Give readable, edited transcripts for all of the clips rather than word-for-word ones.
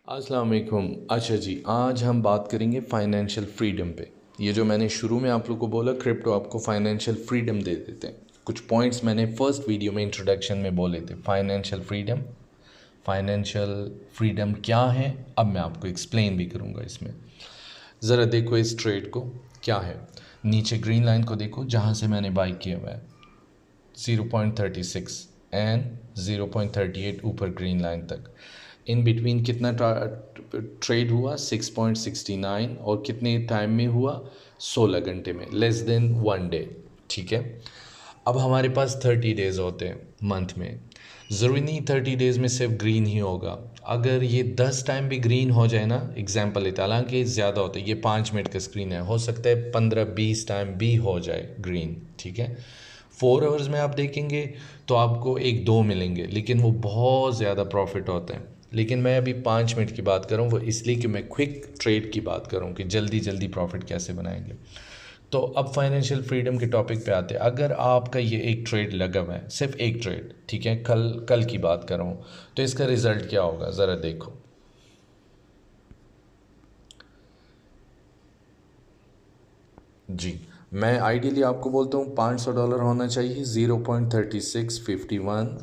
अस्सलाम वालेकुम। अच्छा जी, आज हम बात करेंगे फाइनेंशियल फ्रीडम पे। ये जो मैंने शुरू में आप लोग को बोला, क्रिप्टो आपको फाइनेंशियल फ्रीडम दे देते हैं। कुछ पॉइंट्स मैंने फर्स्ट वीडियो में इंट्रोडक्शन में बोले थे। फाइनेंशियल फ्रीडम क्या है, अब मैं आपको एक्सप्लेन भी करूँगा इसमें। ज़रा देखो इस ट्रेड को, क्या है। नीचे ग्रीन लाइन को देखो, जहाँ से मैंने बाई किया हुआ है 0.36 एंड 0.38 ऊपर ग्रीन लाइन तक। इन बिटवीन कितना ट्रेड हुआ 6.69 और कितने टाइम में हुआ 16 घंटे में, लेस देन 1 डे। ठीक है, अब हमारे पास 30 डेज़ होते हैं मंथ में। ज़रूरी नहीं 30 डेज़ में सिर्फ ग्रीन ही होगा। अगर ये 10 टाइम भी ग्रीन हो जाए ना, एग्जाम्पल लेते, हालांकि ज़्यादा होता है, ये 5 मिनट का स्क्रीन है, हो सकता है 15-20 टाइम भी हो जाए ग्रीन। ठीक है, 4 आवर्स में आप देखेंगे तो आपको 1-2 मिलेंगे, लेकिन वो बहुत ज़्यादा प्रॉफिट होता है। लेकिन मैं अभी 5 मिनट की बात कर रहा हूँ, वो इसलिए कि मैं क्विक ट्रेड की बात कर रहा हूँ कि जल्दी जल्दी प्रॉफिट कैसे बनाएंगे। तो अब फाइनेंशियल फ्रीडम के टॉपिक पे आते हैं। अगर आपका ये एक ट्रेड लगा हुआ है, सिर्फ एक ट्रेड, ठीक है, कल की बात कर रहा हूँ, तो इसका रिज़ल्ट क्या होगा ज़रा देखो। जी, मैं आइडियली आपको बोलता हूँ $500 होना चाहिए। 0.3651,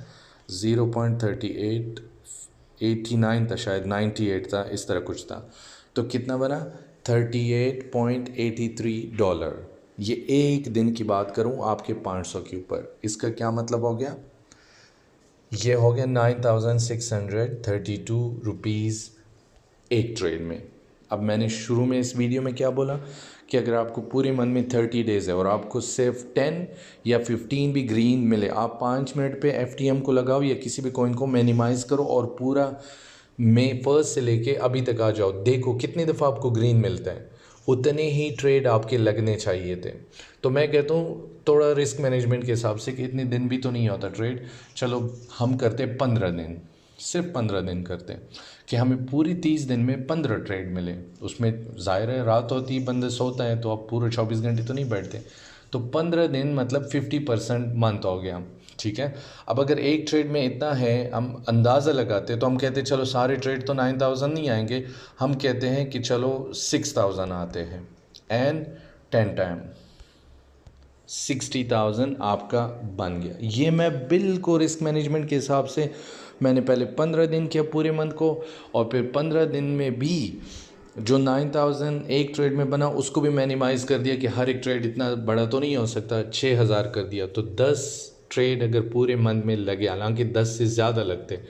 0.38, 89 था शायद, 98 था, इस तरह कुछ था। तो कितना बना? $38.83। ये एक दिन की बात करूँ आपके 500 के ऊपर, इसका क्या मतलब हो गया? ये हो गया 9632 रुपीज़ एक ट्रेड में। अब मैंने शुरू में इस वीडियो में क्या बोला कि अगर आपको पूरे मन में 30 डेज़ है और आपको सिर्फ 10 या 15 भी ग्रीन मिले, आप 5 मिनट पे एफटीएम को लगाओ या किसी भी कॉइन को मिनिमाइज़ करो और पूरा मई 1 से लेके अभी तक आ जाओ, देखो कितनी दफ़ा आपको ग्रीन मिलता है। उतने ही ट्रेड आपके लगने चाहिए थे। तो मैं कहता हूँ थोड़ा रिस्क मैनेजमेंट के हिसाब से कि इतने दिन भी तो नहीं होता ट्रेड, चलो हम करते 15 दिन, सिर्फ 15 दिन करते हैं कि हमें पूरी 30 दिन में 15 ट्रेड मिले। उसमें ज़ाहिर है रात होती है, बंदे सोता है, तो आप पूरे 24 घंटे तो नहीं बैठते। तो 15 दिन मतलब 50% मंथ हो गया। ठीक है, अब अगर एक ट्रेड में इतना है, हम अंदाज़ा लगाते तो हम कहते चलो सारे ट्रेड तो 9000 नहीं आएंगे, हम कहते हैं कि चलो 6000 आते हैं एंड 10 टाइम 60,000 आपका बन गया। ये मैं बिल्कुल रिस्क मैनेजमेंट के हिसाब से मैंने पहले 15 दिन किया पूरे मंथ को, और फिर 15 दिन में भी जो 9000 एक ट्रेड में बना उसको भी मिनिमाइज़ कर दिया कि हर एक ट्रेड इतना बड़ा तो नहीं हो सकता, 6000 कर दिया। तो 10 ट्रेड अगर पूरे मंथ में लगे, हालांकि 10 से ज़्यादा लगते,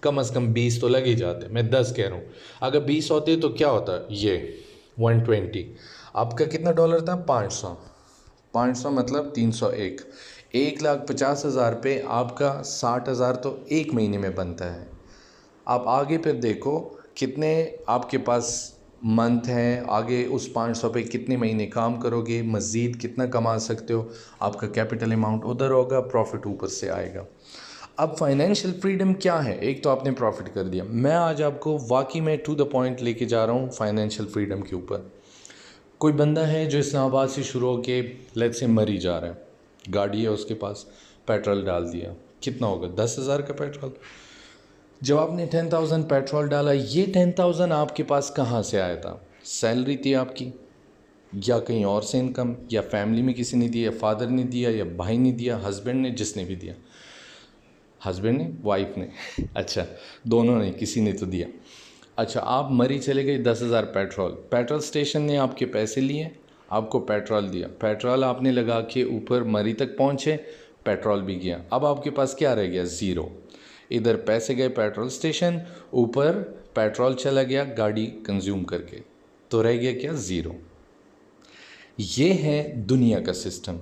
कम से कम 20 तो लग ही जाते, मैं 10 कह रहा हूँ। अगर 20 होते तो क्या होता, ये 120। आपका कितना डॉलर था? 500 मतलब 301, 1,50,000 पे आपका 60,000 तो एक महीने में बनता है। आप आगे फिर देखो कितने आपके पास मंथ हैं, आगे उस 500 पे कितने महीने काम करोगे, मज़ीद कितना कमा सकते हो, आपका कैपिटल अमाउंट उधर होगा, प्रॉफिट ऊपर से आएगा। अब फाइनेंशियल फ्रीडम क्या है? एक तो आपने प्रॉफिट कर दिया। मैं आज आपको वाकई में टू द पॉइंट लेके जा रहा हूँ फाइनेंशियल फ्रीडम के ऊपर। कोई बंदा है जो इस्लामाबाद से शुरू होके लेट्स से मरी जा रहा है, गाड़ी है उसके पास, पेट्रोल डाल दिया, कितना होगा? 10,000 का पेट्रोल। जब आपने 10,000 पेट्रोल डाला, ये 10,000 आपके पास कहाँ से आया था? सैलरी थी आपकी, या कहीं और से इनकम, या फैमिली में किसी ने दिया, फादर ने दिया या भाई ने दिया, हस्बैंड ने, जिसने भी दिया, हस्बैंड ने, वाइफ ने अच्छा, दोनों ने, किसी ने तो दिया। अच्छा, आप मरी चले गए, 10,000 पेट्रोल स्टेशन ने आपके पैसे लिए, आपको पेट्रोल दिया, पेट्रोल आपने लगा के ऊपर मरी तक पहुँचे, पेट्रोल भी गया। अब आपके पास क्या रह गया? ज़ीरो। इधर पैसे गए पेट्रोल स्टेशन, ऊपर पेट्रोल चला गया गाड़ी कंज्यूम करके, तो रह गया क्या? ज़ीरो। ये है दुनिया का सिस्टम।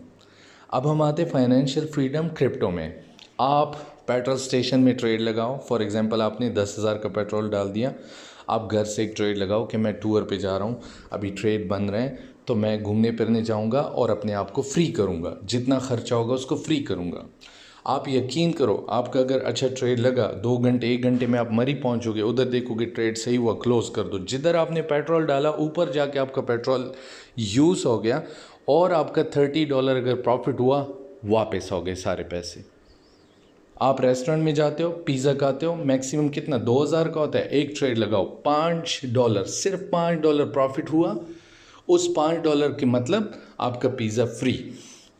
अब हम आते फाइनेंशियल फ्रीडम क्रिप्टो में। आप पेट्रोल स्टेशन में ट्रेड लगाओ, फॉर एग्जांपल आपने 10,000 का पेट्रोल डाल दिया, आप घर से एक ट्रेड लगाओ कि मैं टूर पे जा रहा हूँ, अभी ट्रेड बन रहे हैं, तो मैं घूमने फिरने जाऊँगा और अपने आप को फ्री करूँगा, जितना खर्चा होगा उसको फ्री करूँगा। आप यकीन करो, आपका अगर अच्छा ट्रेड लगा, 2 घंटे 1 घंटे में आप मरी पहुंचोगे, उधर देखोगे ट्रेड सही हुआ, क्लोज कर दो, जिधर आपने पेट्रोल डाला ऊपर जाके आपका पेट्रोल यूज़ हो गया और आपका $30 अगर प्रॉफिट हुआ, वापस हो गए सारे पैसे। आप रेस्टोरेंट में जाते हो, पिज़्ज़ा खाते हो, मैक्सिमम कितना 2000 का होता है, एक ट्रेड लगाओ, $5, सिर्फ $5 प्रॉफिट हुआ। उस $5 के मतलब आपका पिज़्ज़ा फ्री।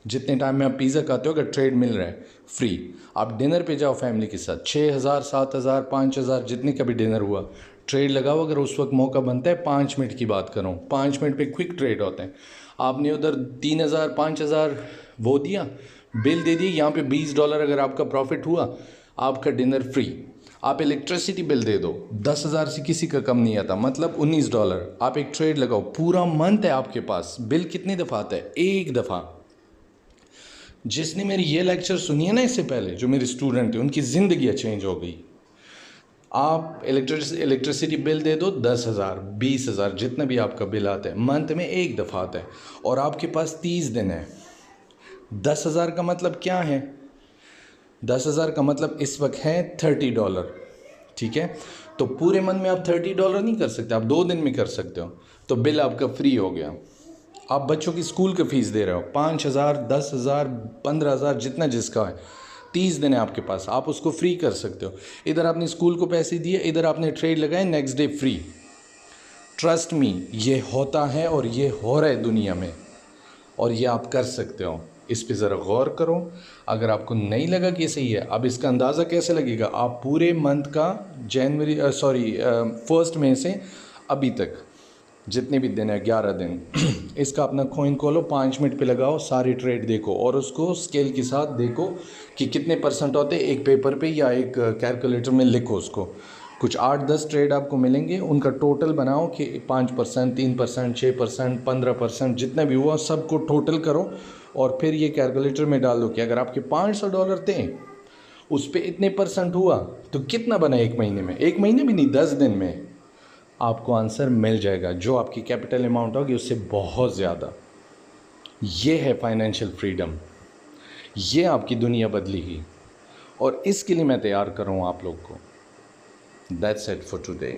जितने टाइम में आप पिज़्ज़ा खाते हो अगर ट्रेड मिल रहा है फ्री। आप डिनर पे जाओ फैमिली के साथ, 6000 7000 5000 जितने का भी डिनर हुआ, ट्रेड लगाओ। अगर उस वक्त मौका बनता है, 5 मिनट की बात करूँ, 5 मिनट पे क्विक ट्रेड होते हैं। आपने उधर 3000 5000 वो दिया, बिल दे दिए, यहाँ पे $20 अगर आपका प्रॉफिट हुआ, आपका डिनर फ्री। आप इलेक्ट्रिसिटी बिल दे दो, 10,000 से किसी का कम नहीं आता, मतलब $19। आप एक ट्रेड लगाओ, पूरा मंथ है आपके पास, बिल कितनी दफ़ा आता है? एक दफ़ा। जिसने मेरी ये लेक्चर सुनी है ना इससे पहले, जो मेरे स्टूडेंट हैं, उनकी ज़िंदगी चेंज हो गई। आप इलेक्ट्रिसिटी बिल दे दो, 10,000 20,000 जितना भी आपका बिल आता है, मंथ में एक दफ़ा आता है, और आपके पास 30 दिन है। 10,000 का मतलब क्या है? 10,000 का मतलब इस वक्त है $30, ठीक है। तो पूरे मंथ में आप $30 नहीं कर सकते, आप 2 दिन में कर सकते हो, तो बिल आपका फ्री हो गया। आप बच्चों की स्कूल की फ़ीस दे रहे हो, 5,000 10,000 15,000 जितना जिसका है, 30 दिन है आपके पास, आप उसको फ्री कर सकते हो। इधर आपने स्कूल को पैसे दिए, इधर आपने ट्रेड लगाए, next day free. Trust me, ये होता है और ये हो रहा है दुनिया में, और ये आप कर सकते हो। इस पे ज़रा गौर करो। अगर आपको नहीं लगा कि सही है, अब इसका अंदाज़ा कैसे लगेगा? आप पूरे मंथ का फर्स्ट में से अभी तक जितने भी दिन है, 11 दिन, इसका अपना कॉइन खोलो, 5 मिनट पे लगाओ, सारी ट्रेड देखो, और उसको स्केल के साथ देखो कि कितने परसेंट होते हैं। एक पेपर पे या एक कैलकुलेटर में लिखो उसको। कुछ 8-10 ट्रेड आपको मिलेंगे, उनका टोटल बनाओ कि 5%, 3%, 6%, 15%, जितना भी हुआ सबको टोटल करो, और फिर ये कैलकुलेटर में डाल दो कि अगर आपके $500 थे, उस पर इतने परसेंट हुआ तो कितना बना एक महीने में। एक महीने भी नहीं, 10 दिन में आपको आंसर मिल जाएगा, जो आपकी कैपिटल अमाउंट होगी उससे बहुत ज़्यादा। ये है फाइनेंशियल फ्रीडम, ये आपकी दुनिया बदलेगी, और इसके लिए मैं तैयार कर रहा हूँ आप लोग को। That's it for today.